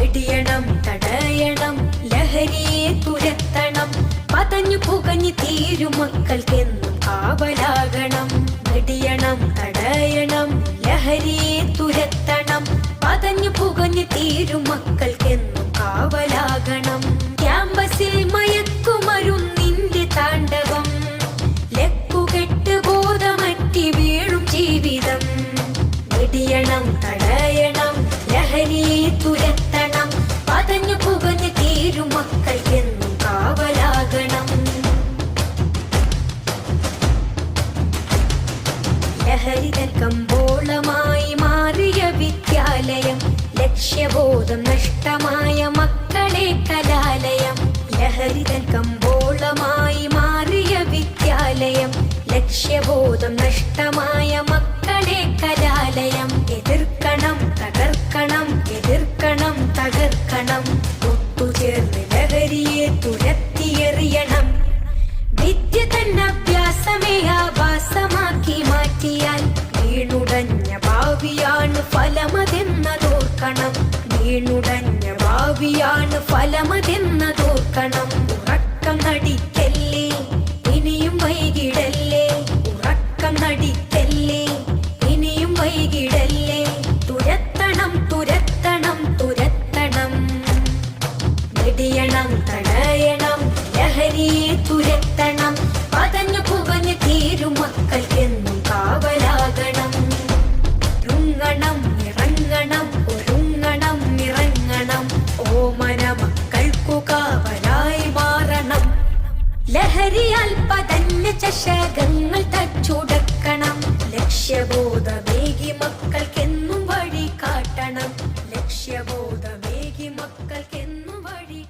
വെടിയണം തടയണം ലഹരിയെ തുരത്തണം പതഞ്ഞു പുകഞ്ഞു തീരും മക്കൾക്കെന്നും കാവലാകണം വെടിയണം തടയണം ലഹരിയെ തുരത്തണം പതഞ്ഞു പുകഞ്ഞു തീരും മക്കൾക്കെന്നും കാവലാകണം ക്യാമ്പസിൽ മയക്കുമരുന്നിന്റെ താണ്ഡവം ലക്കുകെട്ട് ബോധമറ്റി വീഴും ജീവിതം വെടിയണം തടയണം ലഹരിയെ തുരത്തണം പതഞ്ഞു പുകഞ്ഞു തീരും മക്കൾക്കെന്നും കാവലാകണം ലഹരിതൻ കമ്പോളമായി മാറിയ വിദ്യാലയം ലക്ഷ്യബോധം നഷ്ടമായ മക്കളെ കലാലയം ലഹരിതൻ കമ്പോളമായി മാറിയ വിദ്യാലയം ലക്ഷ്യബോധം നഷ്ടമായ മക്കളെ കലാലയം എതിർക്കണം തകർക്കണം എതിർക്കണം തകർക്കണം ഒത്തുചേർന്ന് ലഹരിയെ തുരത്തിയെറിയണം വിദ്യ തന്നെ അഭ്യാസമേ ആഭാസമാക്കി മാറ്റിയാൽ വീണുടഞ്ഞ ഭാവിയാണ് ഫലമതെന്നതോർക്കണം വീണുടഞ്ഞ ഭാവിയാണ് ഫലമതെന്നതോർക്കണം ഉറക്കം നടിക്കല്ലേ ഇനിയും വൈകിടല്ലേ ഉറക്കം നടിക്കല്ലേ ഇനിയും വൈകിടല്ലേ തുരത്തണം തുരത്തണം തുരത്തണം വെടിയണം തടയണം ലഹരിയെ തുരത്തണം പതഞ്ഞു പുകഞ്ഞു തീരും മക്കൾക്കെന്നും കാവലാകണം ഒരുങ്ങണം ഇറങ്ങണം ഒരുങ്ങണം ഇറങ്ങണം ഓമന മക്കൾക്കു കാവലായി മാറണം ലഹരിയാൽ പതഞ്ഞ ചഷകങ്ങൾ തച്ചുടക്കണം ലക്ഷ്യബോധമേകി മക്കൾക്കെന്നും വഴി കാട്ടണം ലക്ഷ്യബോധമേകി മക്കൾക്കെന്നും വഴി